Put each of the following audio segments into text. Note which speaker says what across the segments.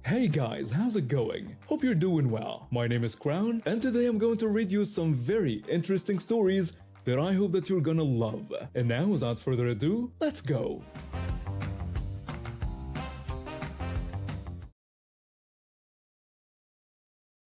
Speaker 1: Hey guys, how's it going? Hope you're doing well. My name is Crown, and today I'm going to read you some very interesting stories that I hope that you're gonna love. And now, without further ado, let's go!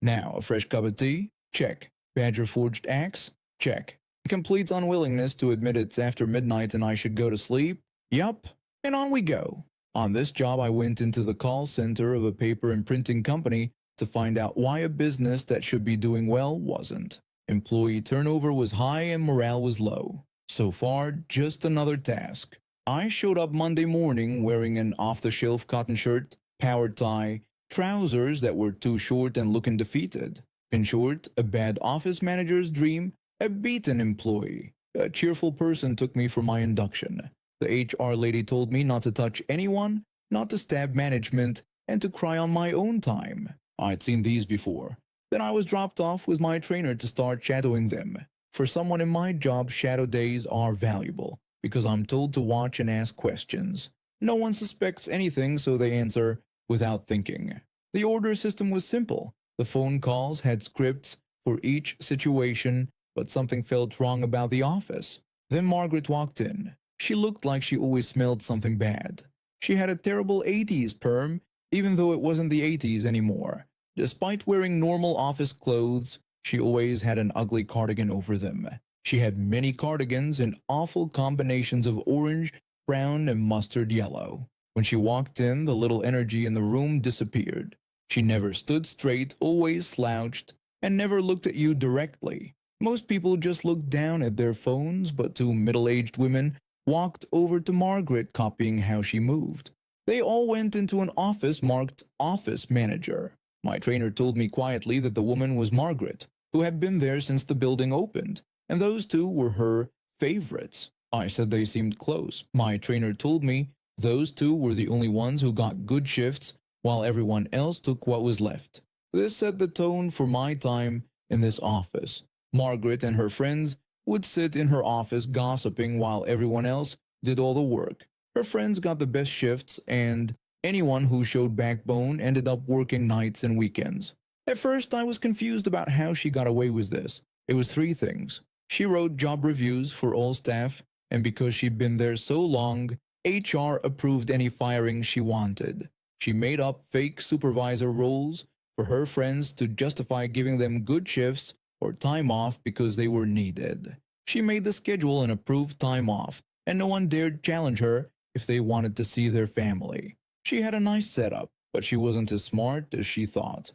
Speaker 2: Now, a fresh cup of tea? Check. Badger forged axe? Check. Complete unwillingness to admit it's after midnight and I should go to sleep? Yup. And on we go. On this job, I went into the call center of a paper and printing company to find out why a business that should be doing well wasn't. Employee turnover was high and morale was low. So far, just another task. I showed up Monday morning wearing an off-the-shelf cotton shirt, power tie, trousers that were too short and looking defeated. In short, a bad office manager's dream, a beaten employee. A cheerful person took me for my induction. The HR lady told me not to touch anyone, not to stab management, and to cry on my own time. I'd seen these before. Then I was dropped off with my trainer to start shadowing them. For someone in my job, shadow days are valuable, because I'm told to watch and ask questions. No one suspects anything, so they answer without thinking. The order system was simple. The phone calls had scripts for each situation, but something felt wrong about the office. Then Margaret walked in. She looked like she always smelled something bad. She had a terrible 80s perm, even though it wasn't the 80s anymore. Despite wearing normal office clothes, she always had an ugly cardigan over them. She had many cardigans in awful combinations of orange, brown, and mustard yellow. When she walked in, the little energy in the room disappeared. She never stood straight, always slouched, and never looked at you directly. Most people just looked down at their phones, but two middle-aged women walked over to Margaret, copying how she moved. They all went into an office marked Office Manager. My trainer told me quietly that the woman was Margaret, who had been there since the building opened, and those two were her favorites. I said they seemed close. My trainer told me those two were the only ones who got good shifts, while everyone else took what was left. This set the tone for my time in this office. Margaret and her friends would sit in her office gossiping while everyone else did all the work. Her friends got the best shifts, and anyone who showed backbone ended up working nights and weekends. At first, I was confused about how she got away with this. It was three things. She wrote job reviews for all staff, and because she'd been there so long, HR approved any firing she wanted. She made up fake supervisor roles for her friends to justify giving them good shifts or time off because they were needed. She made the schedule and approved time off, and no one dared challenge her if they wanted to see their family. She had a nice setup, but she wasn't as smart as she thought.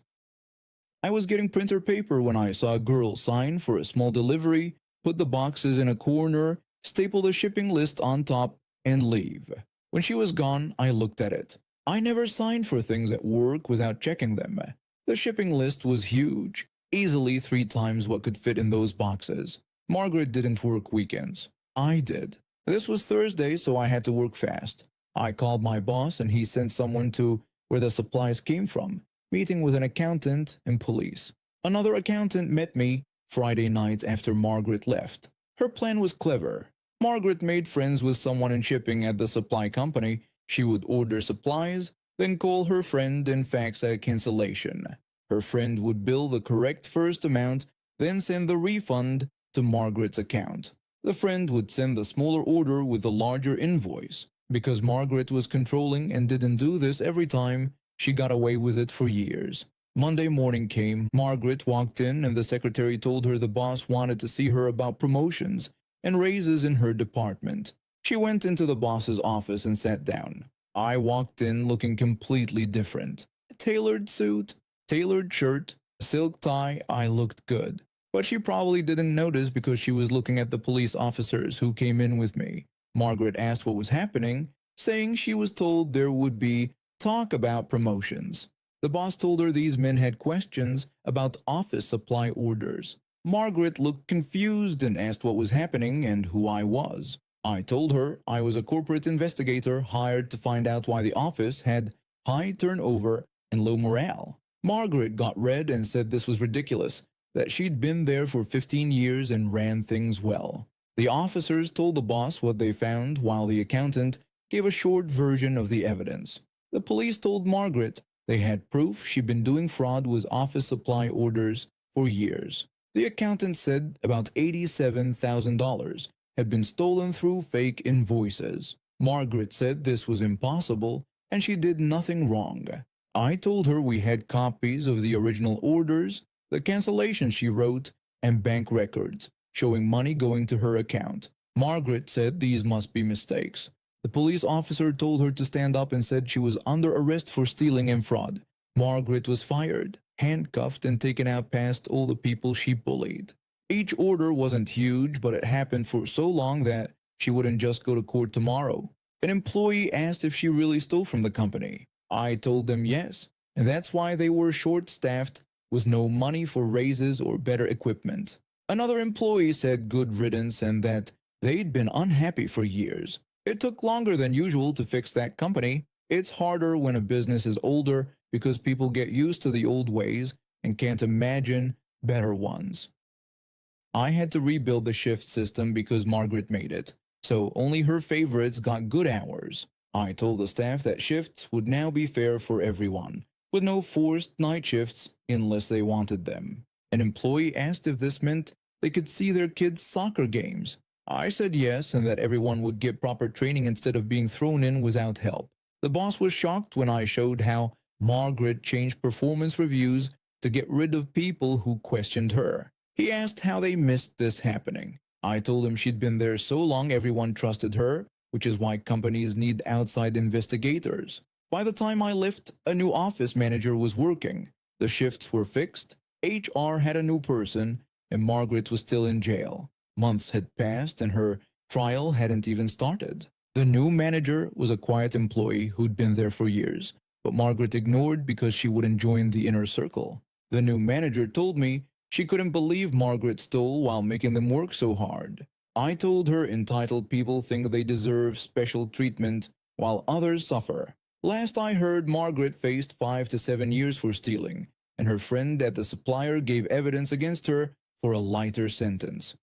Speaker 2: I was getting printer paper when I saw a girl sign for a small delivery, put the boxes in a corner, staple the shipping list on top, and leave. When she was gone, I looked at it. I never signed for things at work without checking them. The shipping list was huge, easily 3 times what could fit in those boxes. Margaret didn't work weekends. I did. This was Thursday, so I had to work fast. I called my boss and he sent someone to where the supplies came from, meeting with an accountant and police. Another accountant met me Friday night after Margaret left. Her plan was clever. Margaret made friends with someone in shipping at the supply company. She would order supplies, then call her friend and fax a cancellation. Her friend would bill the correct first amount, then send the refund to Margaret's account. The friend would send the smaller order with the larger invoice. Because Margaret was controlling and didn't do this every time, she got away with it for years. Monday morning came, Margaret walked in and the secretary told her the boss wanted to see her about promotions and raises in her department. She went into the boss's office and sat down. I walked in looking completely different. A tailored suit, tailored shirt, a silk tie. I looked good. But she probably didn't notice because she was looking at the police officers who came in with me. Margaret asked what was happening, saying she was told there would be talk about promotions. The boss told her these men had questions about office supply orders. Margaret looked confused and asked what was happening and who I was. I told her I was a corporate investigator hired to find out why the office had high turnover and low morale. Margaret got red and said this was ridiculous, that she'd been there for 15 years and ran things well. The officers told the boss what they found while the accountant gave a short version of the evidence. The police told Margaret They had proof she'd been doing fraud with office supply orders for years. The accountant said about $87,000 had been stolen through fake invoices. Margaret said this was impossible and she did nothing wrong. I told her we had copies of the original orders, the cancellation she wrote, and bank records showing money going to her account. Margaret said these must be mistakes. The police officer told her to stand up and said she was under arrest for stealing and fraud. Margaret was fired, handcuffed, and taken out past all the people she bullied. Each order wasn't huge, but it happened for so long that she wouldn't just go to court tomorrow. An employee asked if she really stole from the company. I told them yes, and that's why they were short-staffed with no money for raises or better equipment. Another employee said good riddance and that they'd been unhappy for years. It took longer than usual to fix that company. It's harder when a business is older because people get used to the old ways and can't imagine better ones. I had to rebuild the shift system because Margaret made it, so only her favorites got good hours. I told the staff that shifts would now be fair for everyone, with no forced night shifts unless they wanted them. An employee asked if this meant they could see their kids' soccer games. I said yes, and that everyone would get proper training instead of being thrown in without help. The boss was shocked when I showed how Margaret changed performance reviews to get rid of people who questioned her. He asked how they missed this happening. I told him she'd been there so long everyone trusted her, which is why companies need outside investigators. By the time I left, a new office manager was working. The shifts were fixed, HR had a new person, and Margaret was still in jail. Months had passed and her trial hadn't even started. The new manager was a quiet employee who'd been there for years, but Margaret ignored because she wouldn't join the inner circle. The new manager told me she couldn't believe Margaret stole while making them work so hard. I told her entitled people think they deserve special treatment while others suffer. Last I heard, Margaret faced 5 to 7 years for stealing, and her friend at the supplier gave evidence against her for a lighter sentence.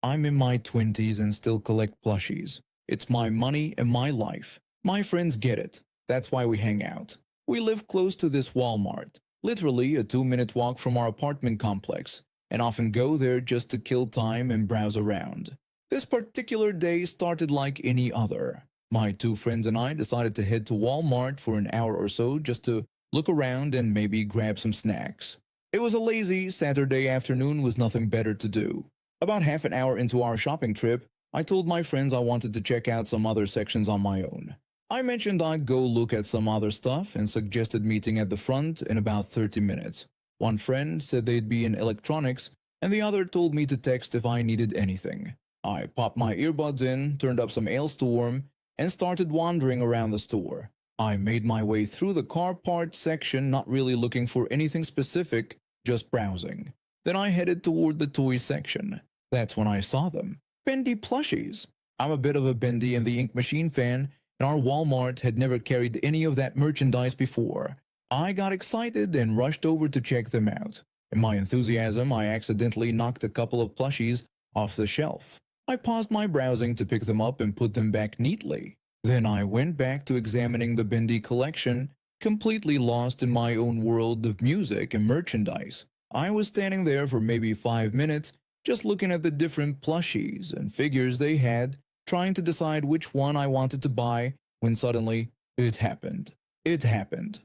Speaker 2: I'm in my 20s and still collect plushies. It's my money and my life. My friends get it. That's why we hang out. We live close to this Walmart, literally a 2-minute walk from our apartment complex, and often go there just to kill time and browse around. This particular day started like any other. My 2 friends and I decided to head to Walmart for an hour or so just to look around and maybe grab some snacks. It was a lazy Saturday afternoon with nothing better to do. About half an hour into our shopping trip, I told my friends I wanted to check out some other sections on my own. I mentioned I'd go look at some other stuff and suggested meeting at the front in about 30 minutes. One friend said they'd be in electronics, and the other told me to text if I needed anything. I popped my earbuds in, turned up some Ailstorm, and started wandering around the store. I made my way through the car parts section, not really looking for anything specific, just browsing. Then I headed toward the toy section. That's when I saw them. Bendy plushies. I'm a bit of a Bendy and the Ink Machine fan, and our Walmart had never carried any of that merchandise before. I got excited and rushed over to check them out. In my enthusiasm, I accidentally knocked a couple of plushies off the shelf. I paused my browsing to pick them up and put them back neatly. Then I went back to examining the Bendy collection, completely lost in my own world of music and merchandise. I was standing there for maybe 5 minutes, just looking at the different plushies and figures they had, trying to decide which one I wanted to buy, when suddenly, it happened. It happened.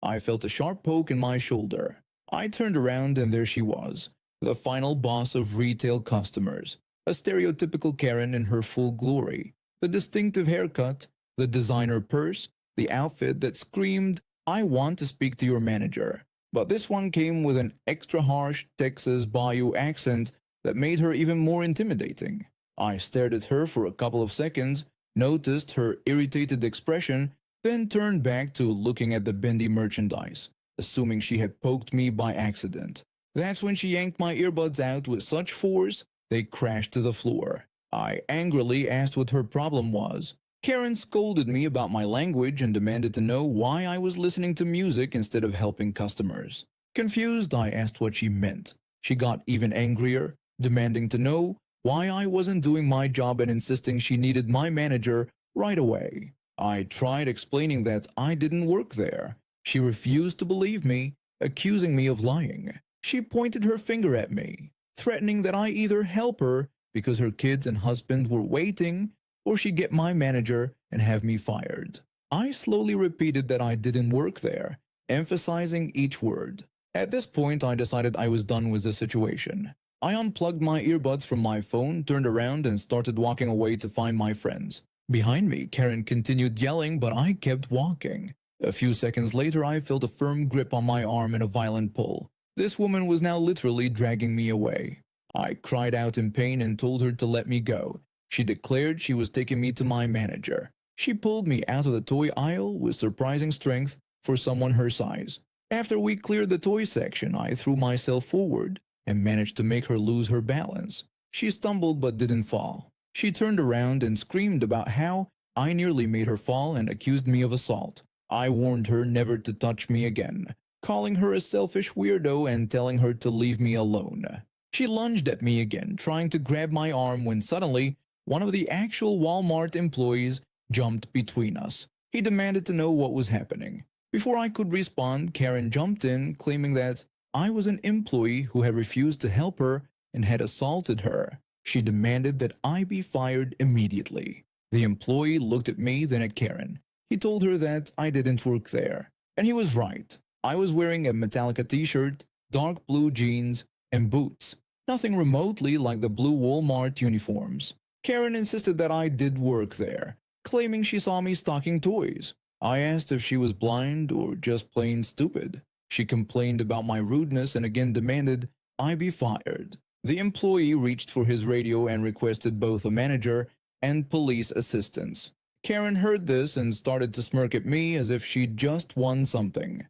Speaker 2: I felt a sharp poke in my shoulder. I turned around and there she was, the final boss of retail customers. A stereotypical Karen in her full glory. The distinctive haircut, the designer purse, the outfit that screamed, "I want to speak to your manager." But this one came with an extra harsh Texas Bayou accent that made her even more intimidating. I stared at her for a couple of seconds, noticed her irritated expression, then turned back to looking at the Bendy merchandise, assuming she had poked me by accident. That's when she yanked my earbuds out with such force they crashed to the floor. I angrily asked what her problem was. Karen scolded me about my language and demanded to know why I was listening to music instead of helping customers. Confused, I asked what she meant. She got even angrier, demanding to know why I wasn't doing my job and insisting she needed my manager right away. I tried explaining that I didn't work there. She refused to believe me, accusing me of lying. She pointed her finger at me, threatening that I either help her because her kids and husband were waiting, or she get my manager and have me fired. I slowly repeated that I didn't work there, emphasizing each word. At this point, I decided I was done with the situation. I unplugged my earbuds from my phone, turned around, and started walking away to find my friends. Behind me, Karen continued yelling, but I kept walking. A few seconds later, I felt a firm grip on my arm and a violent pull. This woman was now literally dragging me away. I cried out in pain and told her to let me go. She declared she was taking me to my manager. She pulled me out of the toy aisle with surprising strength for someone her size. After we cleared the toy section, I threw myself forward and managed to make her lose her balance. She stumbled but didn't fall. She turned around and screamed about how I nearly made her fall and accused me of assault. I warned her never to touch me again, calling her a selfish weirdo and telling her to leave me alone. She lunged at me again, trying to grab my arm when suddenly one of the actual Walmart employees jumped between us. He demanded to know what was happening. Before I could respond, Karen jumped in, claiming that I was an employee who had refused to help her and had assaulted her. She demanded that I be fired immediately. The employee looked at me, then at Karen. He told her that I didn't work there. And he was right. I was wearing a Metallica t-shirt, dark blue jeans, and boots. Nothing remotely like the blue Walmart uniforms. Karen insisted that I did work there, claiming she saw me stocking toys. I asked if she was blind or just plain stupid. She complained about my rudeness and again demanded I be fired. The employee reached for his radio and requested both a manager and police assistance. Karen heard this and started to smirk at me as if she'd just won something.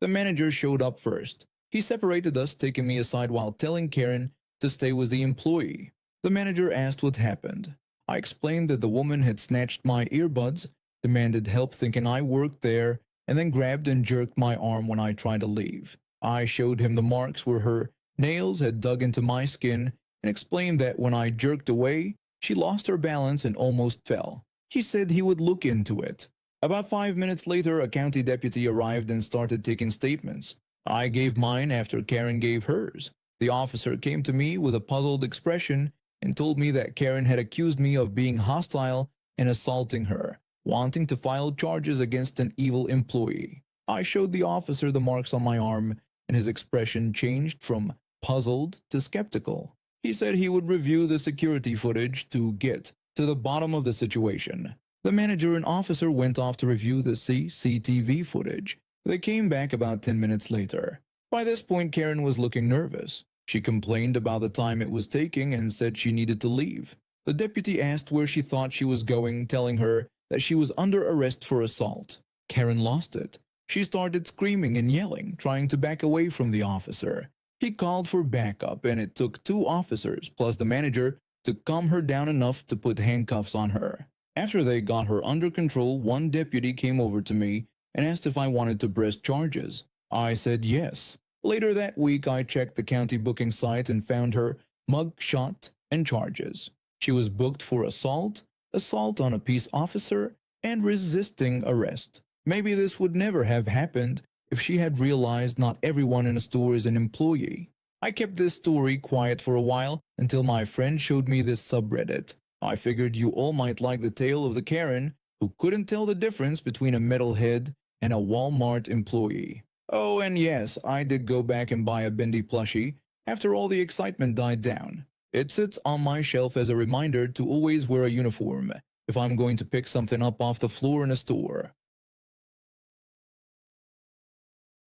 Speaker 2: The manager showed up first. He separated us, taking me aside while telling Karen to stay with the employee. The manager asked what happened. I explained that the woman had snatched my earbuds, demanded help thinking I worked there, and then grabbed and jerked my arm when I tried to leave. I showed him the marks where her nails had dug into my skin and explained that when I jerked away, she lost her balance and almost fell. He said he would look into it. About 5 minutes later, a county deputy arrived and started taking statements. I gave mine after Karen gave hers. The officer came to me with a puzzled expression and told me that Karen had accused me of being hostile and assaulting her, wanting to file charges against an evil employee. I showed the officer the marks on my arm, and his expression changed from puzzled to skeptical. He said he would review the security footage to get to the bottom of the situation. The manager and officer went off to review the CCTV footage. They came back about 10 minutes later. By this point, Karen was looking nervous. She complained about the time it was taking and said she needed to leave. The deputy asked where she thought she was going, telling her that she was under arrest for assault. Karen lost it. She started screaming and yelling, trying to back away from the officer. He called for backup, and it took 2 officers plus the manager to calm her down enough to put handcuffs on her. After they got her under control, one deputy came over to me and asked if I wanted to press charges. I said yes. Later that week, I checked the county booking site and found her mugshot and charges. She was booked for assault, assault on a peace officer, and resisting arrest. Maybe this would never have happened if she had realized not everyone in a store is an employee. I kept this story quiet for a while until my friend showed me this subreddit. I figured you all might like the tale of the Karen who couldn't tell the difference between a metalhead and a Walmart employee. Oh, and yes, I did go back and buy a Bendy plushie after all the excitement died down. It sits on my shelf as a reminder to always wear a uniform if I'm going to pick something up off the floor in a store.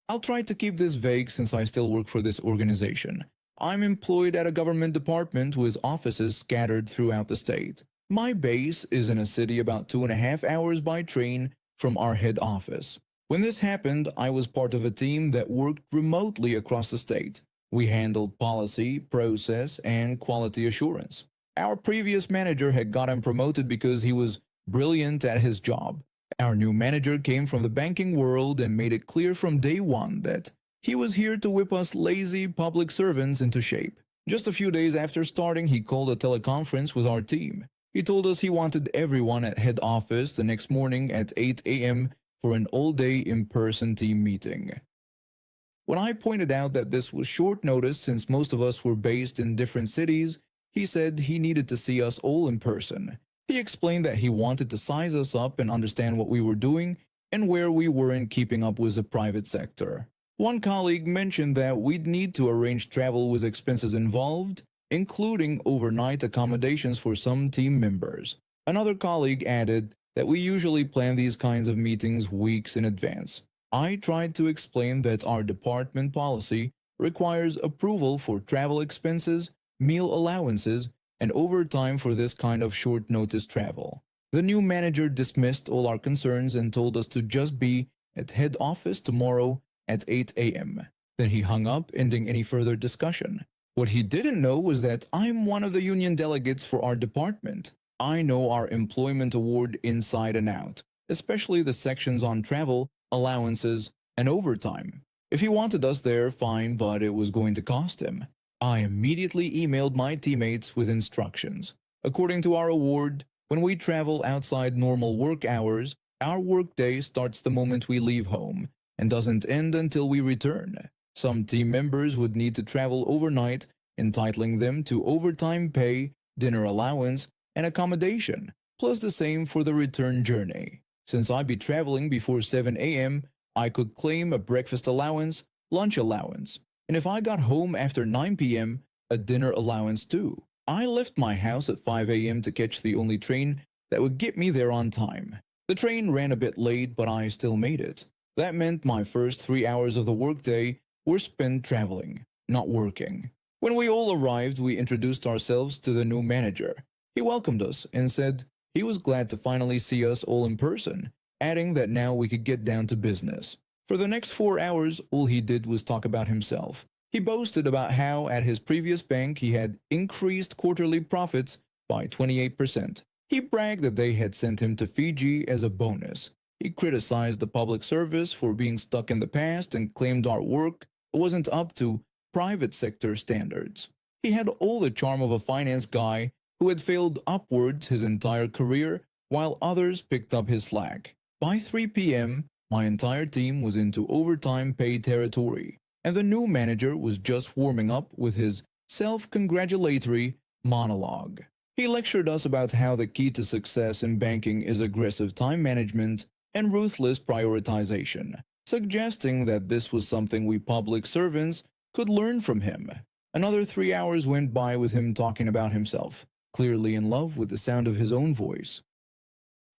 Speaker 2: I'll try to keep this vague since I still work for this organization. I'm employed at a government department with offices scattered throughout the state. My base is in a city about 2.5 hours by train from our head office. When this happened, I was part of a team that worked remotely across the state. We handled policy, process, and quality assurance. Our previous manager had gotten promoted because he was brilliant at his job. Our new manager came from the banking world and made it clear from day one that he was here to whip us lazy public servants into shape. Just a few days after starting, he called a teleconference with our team. He told us he wanted everyone at head office the next morning at 8 a.m. for an all-day in-person team meeting. When I pointed out that this was short notice since most of us were based in different cities, he said he needed to see us all in person. He explained that he wanted to size us up and understand what we were doing and where we were in keeping up with the private sector. One colleague mentioned that we'd need to arrange travel with expenses involved, including overnight accommodations for some team members. Another colleague added that we usually plan these kinds of meetings weeks in advance. I tried to explain that our department policy requires approval for travel expenses, meal allowances, and overtime for this kind of short-notice travel. The new manager dismissed all our concerns and told us to just be at head office tomorrow at 8 a.m. Then he hung up, ending any further discussion. What he didn't know was that I'm one of the union delegates for our department. I know our employment award inside and out, especially the sections on travel, allowances, and overtime. If he wanted us there, fine, but it was going to cost him. I immediately emailed my teammates with instructions. According to our award, when we travel outside normal work hours, our workday starts the moment we leave home and doesn't end until we return. Some team members would need to travel overnight, entitling them to overtime pay, dinner allowance, and accommodation, plus the same for the return journey. Since I'd be traveling before 7 a.m., I could claim a breakfast allowance, lunch allowance, and if I got home after 9 p.m., a dinner allowance too. I left my house at 5 a.m. to catch the only train that would get me there on time. The train ran a bit late, but I still made it. That meant my first 3 hours of the workday were spent traveling, not working. When we all arrived, we introduced ourselves to the new manager. He welcomed us and said he was glad to finally see us all in person, adding that now we could get down to business. For the next 4 hours, all he did was talk about himself. He boasted about how at his previous bank he had increased quarterly profits by 28%. He bragged that they had sent him to Fiji as a bonus. He criticized the public service for being stuck in the past and claimed our work wasn't up to private sector standards. He had all the charm of a finance guy who had failed upwards his entire career while others picked up his slack. By 3 p.m., my entire team was into overtime pay territory, and the new manager was just warming up with his self-congratulatory monologue. He lectured us about how the key to success in banking is aggressive time management and ruthless prioritization, suggesting that this was something we public servants could learn from him. Another 3 hours went by with him talking about himself, clearly in love with the sound of his own voice.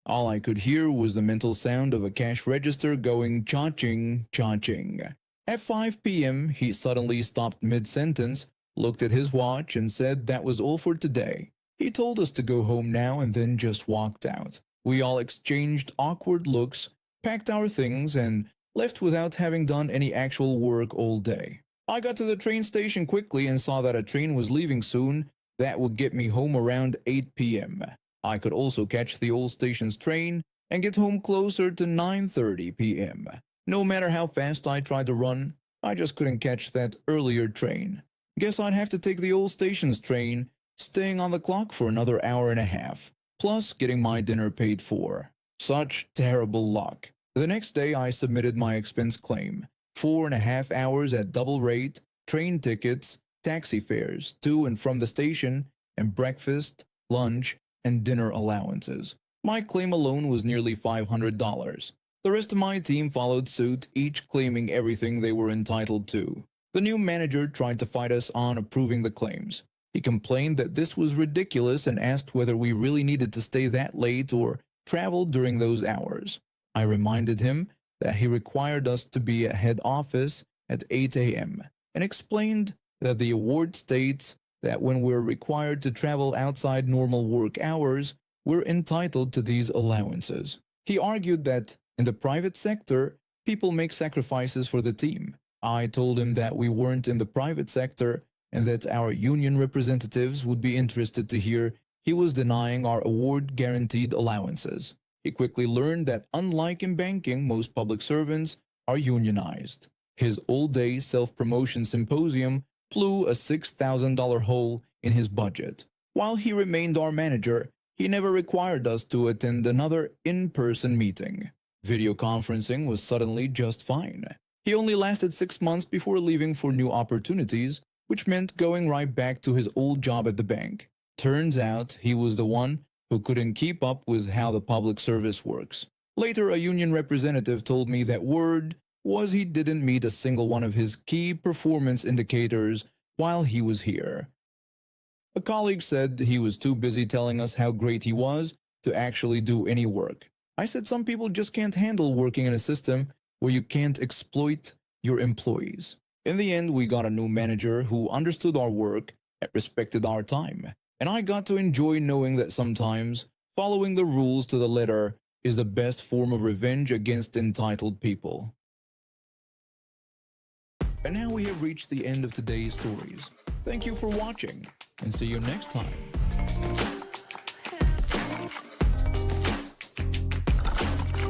Speaker 2: All I could hear was the mental sound of a cash register going cha-ching, cha-ching. At 5 p.m., he suddenly stopped mid-sentence, looked at his watch, and said that was all for today. He told us to go home now and then just walked out. We all exchanged awkward looks, packed our things, and left without having done any actual work all day. I got to the train station quickly and saw that a train was leaving soon that would get me home around 8 p.m. I could also catch the old station's train and get home closer to 9:30 p.m. No matter how fast I tried to run, I just couldn't catch that earlier train. Guess I'd have to take the old station's train, staying on the clock for another hour and a half, plus getting my dinner paid for. Such terrible luck. The next day I submitted my expense claim. 4.5 hours at double rate, train tickets, taxi fares to and from the station, and breakfast, lunch, and dinner allowances. My claim alone was nearly $500. The rest of my team followed suit, each claiming everything they were entitled to. The new manager tried to fight us on approving the claims. He complained that this was ridiculous and asked whether we really needed to stay that late or travel during those hours. I reminded him that he required us to be at head office at 8 a.m. and explained that the award states that when we're required to travel outside normal work hours, we're entitled to these allowances. He argued that in the private sector, people make sacrifices for the team. I told him that we weren't in the private sector and that our union representatives would be interested to hear he was denying our award-guaranteed allowances. He quickly learned that unlike in banking, most public servants are unionized. His all-day self-promotion symposium blew a $6,000 hole in his budget. While he remained our manager, he never required us to attend another in-person meeting. Video conferencing was suddenly just fine. He only lasted 6 months before leaving for new opportunities, which meant going right back to his old job at the bank. Turns out he was the one who couldn't keep up with how the public service works. Later, a union representative told me that word was he didn't meet a single one of his key performance indicators while he was here. A colleague said he was too busy telling us how great he was to actually do any work. I said some people just can't handle working in a system where you can't exploit your employees. In the end, we got a new manager who understood our work and respected our time. And I got to enjoy knowing that sometimes following the rules to the letter is the best form of revenge against entitled people. And now we have reached the end of today's stories. Thank you for watching, and see you next time.